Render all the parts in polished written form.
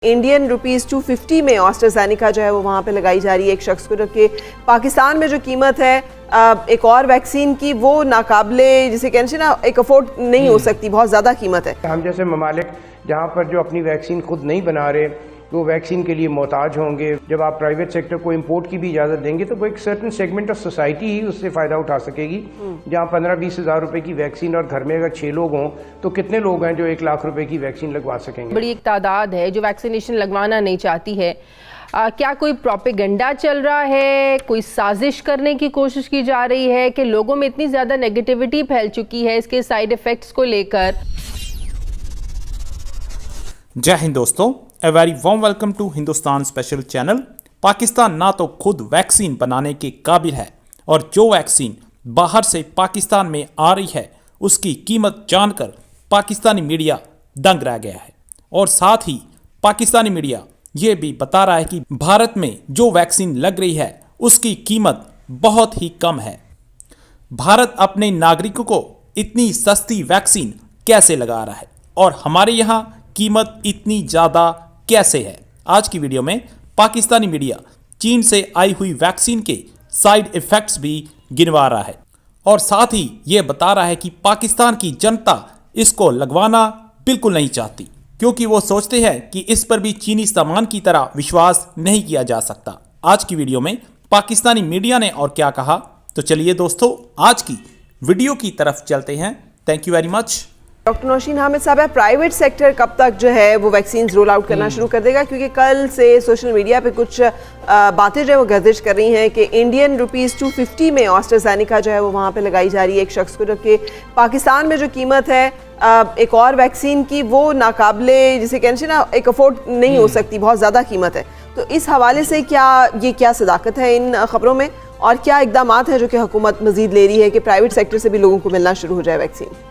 Indian rupees 250 में ऑस्ट्राजेनेका जो है वो वहाँ पे लगाई जा रही है एक शख्स को, जबकि पाकिस्तान में जो कीमत है एक और वैक्सीन की वो नाकाबिले जिसे कहते हैं ना एक अफोर्ड नहीं हो सकती, बहुत ज़्यादा कीमत है। हम जैसे ममालिक जहाँ पर जो अपनी वैक्सीन खुद नहीं बना रहे वो वैक्सीन के लिए मोहताज होंगे। जब आप प्राइवेट सेक्टर को इंपोर्ट की भी इजाज़त देंगे तो वो एक सर्टन सेगमेंट ऑफ सोसाइटी ही उससे फ़ायदा उठा सकेगी। जहाँ 15-20 हज़ार रुपए की वैक्सीन और घर में अगर 6 लोग हों तो कितने लोग हैं जो 1 लाख रुपए की वैक्सीन लगवा सकेंगे। बड़ी एक तादाद है जो वैक्सीनेशन लगवाना नहीं चाहती है। क्या कोई प्रोपेगेंडा चल रहा है, कोई साजिश करने की कोशिश की जा रही है कि लोगों में इतनी ज़्यादा नेगेटिविटी फैल चुकी है इसके साइड इफ़ेक्ट्स को लेकर? जय हिंद दोस्तों, a very warm welcome to Hindustan special channel. Pakistan ना तो खुद वैक्सीन बनाने के काबिल है और जो वैक्सीन बाहर से पाकिस्तान में आ रही है उसकी कीमत जानकर पाकिस्तानी मीडिया दंग रह गया है। और साथ ही पाकिस्तानी मीडिया ये भी बता रहा है कि भारत में जो वैक्सीन लग रही है उसकी कीमत बहुत ही कम है। भारत अपने नागरिकों को इतनी सस्ती वैक्सीन कैसे लगा रहा है और हमारे यहाँ कीमत इतनी ज़्यादा कैसे है? आज की वीडियो में पाकिस्तानी मीडिया चीन से आई हुई वैक्सीन के साइड इफ़ेक्ट्स भी गिनवा रहा है और साथ ही ये बता रहा है कि पाकिस्तान की जनता इसको लगवाना बिल्कुल नहीं चाहती, क्योंकि वो सोचते हैं कि इस पर भी चीनी सामान की तरह विश्वास नहीं किया जा सकता। आज की वीडियो में पाकिस्तानी मीडिया ने और क्या कहा, तो चलिए दोस्तों आज की वीडियो की तरफ चलते हैं। Thank you very much. Doctor Naushin Hamid साहब है, प्राइवेट सेक्टर कब तक जो है वो वैक्सीन रोल आउट करना शुरू कर देगा? क्योंकि कल से सोशल मीडिया पे कुछ बातें जो है वो गर्दिश कर रही हैं कि इंडियन रुपीज़ 250 में ऑस्ट्राजेनेका जो है वो वहाँ पे लगाई जा रही है एक शख्स को, जबकि पाकिस्तान में जो कीमत है एक और वैक्सीन की वो नाकाबिले जिसे कहते हैं ना एक अफोर्ड नहीं हो सकती, बहुत ज़्यादा कीमत है। तो इस हवाले से क्या सदाकत है इन खबरों में और क्या इकदाम हैं जो कि हुकूमत मजीद ले रही है कि प्राइवेट सेक्टर से भी लोगों को मिलना शुरू हो जाए वैक्सीन?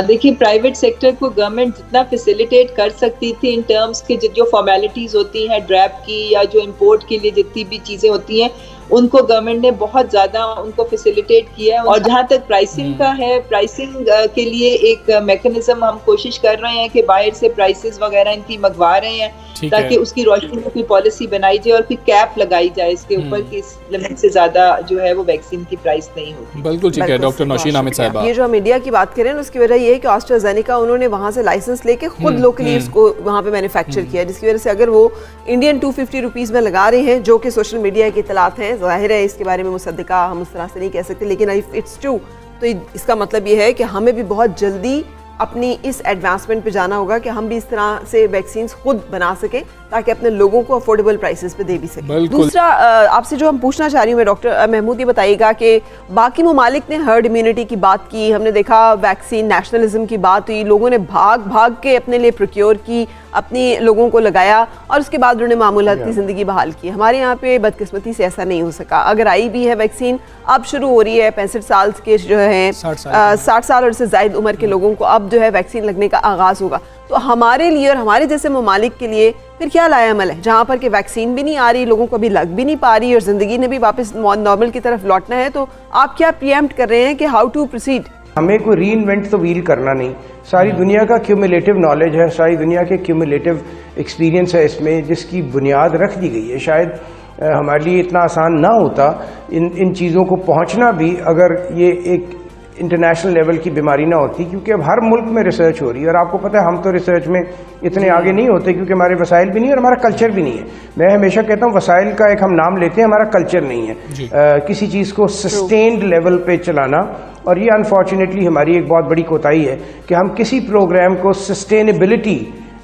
देखिए, प्राइवेट सेक्टर को गवर्नमेंट जितना फैसिलिटेट कर सकती थी इन टर्म्स के जो फॉर्मेलिटीज़ होती हैं ड्रैप की या जो इंपोर्ट के लिए जितनी भी चीज़ें होती हैं उनको गवर्नमेंट ने बहुत ज़्यादा उनको फैसिलिटेट किया है। और जहाँ तक प्राइसिंग का है, प्राइसिंग के लिए एक मैकेनिज्म हम कोशिश कर रहे हैं कि बाहर से प्राइसेस वगैरह इनकी मंगवा रहे हैं ताकि उसकी रोशनी में कोई पॉलिसी बनाई जाए और कोई कैप लगाई जाए इसके ऊपर कि इस लिमिट से ज्यादा जो है वो वैक्सीन की प्राइस नहीं होगी। बिल्कुल ठीक है डॉक्टर नौशीन हामिद साहब। ये जो हम इंडिया की बात करें उसकी वजह ये है कि ऑस्ट्राजेनेका उन्होंने वहाँ से लाइसेंस लेके खुद लोकली इसको वहाँ पे मैन्युफैक्चर किया, जिसकी वजह से अगर वो इंडियन 250 रुपीज़ में लगा रहे हैं, जो कि सोशल मीडिया की इतलात हैं, जाहिर है इसके बारे में मुसद्दिका हम उस तरह से नहीं कह सकते, लेकिन इफ इट्स ट्रू तो इसका मतलब ये है कि हमें भी बहुत जल्दी अपनी इस एडवांसमेंट पे जाना होगा कि हम भी इस तरह से वैक्सीन खुद बना सकें ताकि अपने लोगों को अफोर्डेबल प्राइसेस पे दे भी सकें। दूसरा आपसे जो हम पूछना चाह रही हूँ मैं डॉक्टर महमूद, ये बताइएगा कि बाकी ममालिक ने हर्ड इम्यूनिटी की बात की, हमने देखा वैक्सीन नेशनलिज्म की बात हुई, लोगों ने भाग भाग के अपने लिए प्रोक्योर की, अपनी लोगों को लगाया और उसके बाद उन्होंने मामूलाती ज़िंदगी बहाल की। हमारे यहाँ पे बदकिस्मती से ऐसा नहीं हो सका। अगर आई भी है वैक्सीन, अब शुरू हो रही है 65 साल के जो हैं 60 साल और से ज़ायद उम्र के लोगों को अब जो है वैक्सीन लगने का आगाज़ होगा। तो हमारे लिए और हमारे जैसे ममालिक के लिए फिर क्या लायामल है जहाँ पर कि वैक्सीन भी नहीं आ रही, लोगों को अभी लग भी नहीं पा रही और ज़िंदगी ने भी वापस नॉर्मल की तरफ लौटना है? तो आप क्या प्रीएम्प्ट कर रहे हैं कि हाउ टू प्रोसीड? हमें कोई री इन्वेंट तो व्हील करना नहीं, सारी दुनिया का क्यूमुलेटिव नॉलेज है, सारी दुनिया के क्यूमुलेटिव एक्सपीरियंस है इसमें, जिसकी बुनियाद रख दी गई है। शायद हमारे लिए इतना आसान ना होता इन चीज़ों को पहुंचना भी अगर ये एक इंटरनेशनल लेवल की बीमारी ना होती, क्योंकि अब हर मुल्क में रिसर्च हो रही है और आपको पता है हम तो रिसर्च में इतने आगे नहीं होते क्योंकि हमारे वसाइल भी नहीं और हमारा कल्चर भी नहीं है। मैं हमेशा कहता हूँ वसाइल का एक हम नाम लेते हैं, हमारा कल्चर नहीं है किसी चीज़ को सस्टेन्ड लेवल पे चलाना। और ये अनफॉर्चुनेटली हमारी एक बहुत बड़ी कोताही है कि हम किसी प्रोग्राम को सस्टेनेबिलिटी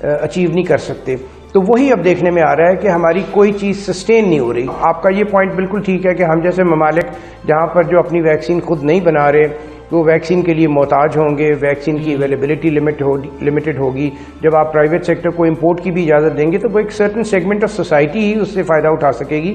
अचीव नहीं कर सकते। तो वही अब देखने में आ रहा है कि हमारी कोई चीज़ सस्टेन नहीं हो रही। आपका ये पॉइंट बिल्कुल ठीक है कि हम जैसे ममालिक जहाँ पर जो अपनी वैक्सीन खुद नहीं बना रहे वो वैक्सीन के लिए मोहताज होंगे, वैक्सीन की अवेलेबिलिटी लिमिटेड होगी। जब आप प्राइवेट सेक्टर को इंपोर्ट की भी इजाज़त देंगे तो वो एक सर्टन सेगमेंट ऑफ सोसाइटी ही उससे फ़ायदा उठा सकेगी।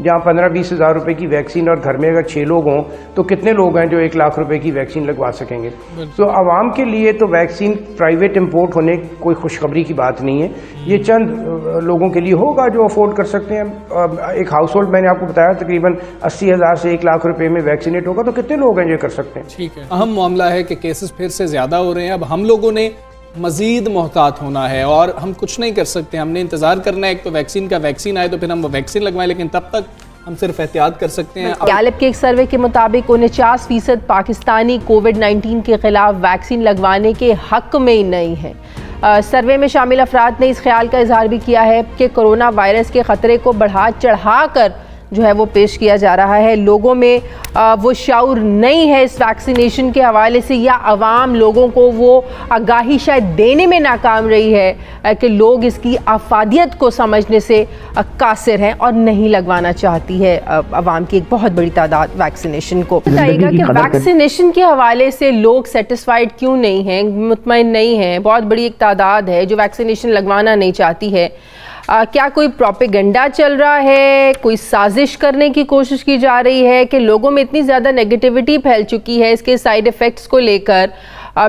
जहाँ 15-20 हज़ार रुपए की वैक्सीन और घर में अगर 6 लोग हों तो कितने लोग हैं जो 1 लाख रुपए की वैक्सीन लगवा सकेंगे? तो आवाम के लिए तो वैक्सीन प्राइवेट इंपोर्ट होने कोई खुशखबरी की बात नहीं है। ये चंद लोगों के लिए होगा जो अफोर्ड कर सकते हैं। एक हाउस होल्ड मैंने आपको बताया तकरीबन 80,000 से 1 लाख रुपए में वैक्सीनेट होगा तो कितने लोग हैं जो कर सकते हैं? ठीक है, अहम मामला है कि केसेस फिर से ज़्यादा हो रहे हैं। अब हम लोगों ने मज़ीद मोहतात होना है और हम कुछ नहीं कर सकते। हमने इंतज़ार करना है, एक तो वैक्सीन आए तो फिर हम वो वैक्सीन लगवाएं, लेकिन तब तक हम सिर्फ एहतियात कर सकते हैं। गैलेप के एक सर्वे के मुताबिक 49% पाकिस्तानी कोविड-19 के खिलाफ वैक्सीन लगवाने के हक में ही नहीं है। सर्वे में शामिल अफराद ने इस ख्याल का इजहार भी किया है कि कोरोना वायरस के ख़तरे को बढ़ा चढ़ा कर जो है वो पेश किया जा रहा है। लोगों में वो शऊर नहीं है इस वैक्सीनेशन के हवाले से, या अवाम लोगों को वो आगाही शायद देने में नाकाम रही है कि लोग इसकी अफादियत को समझने से कासिर हैं और नहीं लगवाना चाहती है अवाम की एक बहुत बड़ी तादाद वैक्सीनेशन को। बताइएगा कि वैक्सीनेशन के हवाले से लोग सेटिस्फाइड क्यों नहीं हैं, मुतमईन नहीं हैं? बहुत बड़ी एक तादाद है जो वैक्सीनेशन लगवाना नहीं चाहती है। क्या कोई प्रोपेगेंडा चल रहा है, कोई साजिश करने की कोशिश की जा रही है कि लोगों में इतनी ज़्यादा नेगेटिविटी फैल चुकी है इसके साइड इफ़ेक्ट्स को लेकर?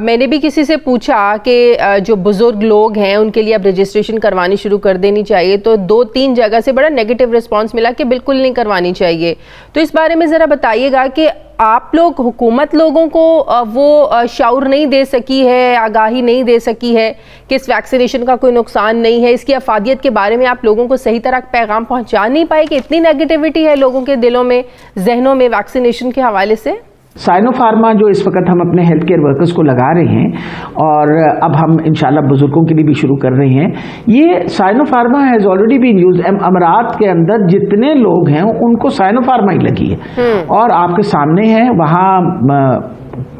मैंने भी किसी से पूछा कि जो बुज़ुर्ग लोग हैं उनके लिए अब रजिस्ट्रेशन करवानी शुरू कर देनी चाहिए, तो 2-3 जगह से बड़ा नेगेटिव रिस्पांस मिला कि बिल्कुल नहीं करवानी चाहिए। तो इस बारे में ज़रा बताइएगा कि आप लोग, हुकूमत लोगों को वो शऊर नहीं दे सकी है, आगाही नहीं दे सकी है कि इस वैक्सीनेशन का कोई नुकसान नहीं है, इसकी अफादियत के बारे में आप लोगों को सही तरह पैगाम पहुंचा नहीं पाए कि इतनी नेगेटिविटी है लोगों के दिलों में, जहनों में वैक्सीनेशन के हवाले से? साइनोफार्मा जो इस वक्त हम अपने हेल्थ केयर वर्कर्स को लगा रहे हैं और अब हम इंशाल्लाह बुजुर्गों के लिए भी शुरू कर रहे हैं, ये Sinopharm has already been used. अमरात के अंदर जितने लोग हैं उनको साइनोफार्मा ही लगी है और आपके सामने है, वहाँ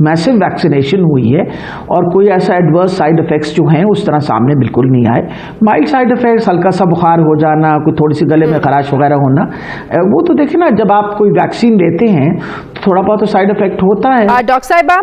मैसिव वैक्सीनेशन हुई है और कोई ऐसा एडवर्स साइड इफ़ेक्ट्स जो हैं उस तरह सामने बिल्कुल नहीं आए। माइल्ड साइड इफ़ेक्ट्स, हल्का सा बुखार हो जाना, कोई थोड़ी सी गले में खराश वगैरह होना, वो तो देखिए ना, जब आप कोई वैक्सीन लेते हैं तो थोड़ा बहुत तो साइड इफेक्ट होता है। डॉक्टर साहिबा,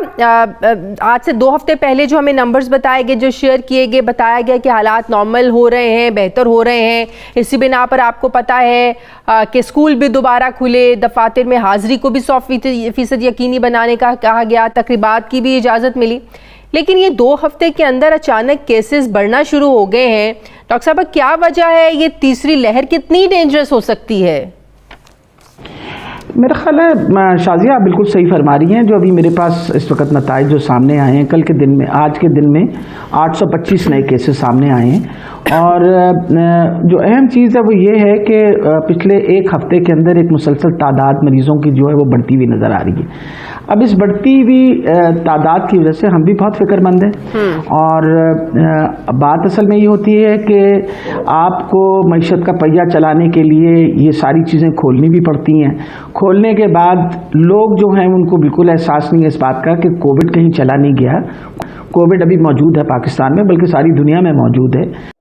आज से 2 हफ्ते पहले जो हमें नंबर्स बताए गए, जो शेयर किए गए, बताया गया कि हालात नॉर्मल हो रहे हैं, बेहतर हो रहे हैं। इसी बिना पर आपको पता है कि स्कूल भी दोबारा खुले, दफातर में हाजिरी को भी 100% यकीनी बनाने का कहा गया, तकरीबात की भी इजाज़त मिली। लेकिन ये 2 हफ्ते के अंदर अचानक केसेस बढ़ना शुरू हो गए हैं। डॉक्टर साहब, क्या वजह है? ये तीसरी लहर कितनी डेंजरस हो सकती है? मेरा ख्याल है शाजिया आप बिल्कुल सही फरमा रही हैं। जो अभी मेरे पास इस वक्त नताइज जो सामने आए हैं, कल के दिन में, आज के दिन में 825 नए केसेस सामने आए हैं और जो अहम चीज़ है वो ये है कि पिछले 1 हफ्ते के अंदर एक मुसलसल तादाद मरीज़ों की जो है वो बढ़ती हुई नज़र आ रही है। अब इस बढ़ती हुई तादाद की वजह से हम भी बहुत फिक्रमंद हैं और बात असल में ये होती है कि आपको मईशत का पहिया चलाने के लिए ये सारी चीज़ें खोलनी भी पड़ती हैं। खोलने के बाद लोग जो हैं उनको बिल्कुल एहसास नहीं है इस बात का कि कोविड कहीं चला नहीं गया। कोविड अभी मौजूद है पाकिस्तान में, बल्कि सारी दुनिया में मौजूद है।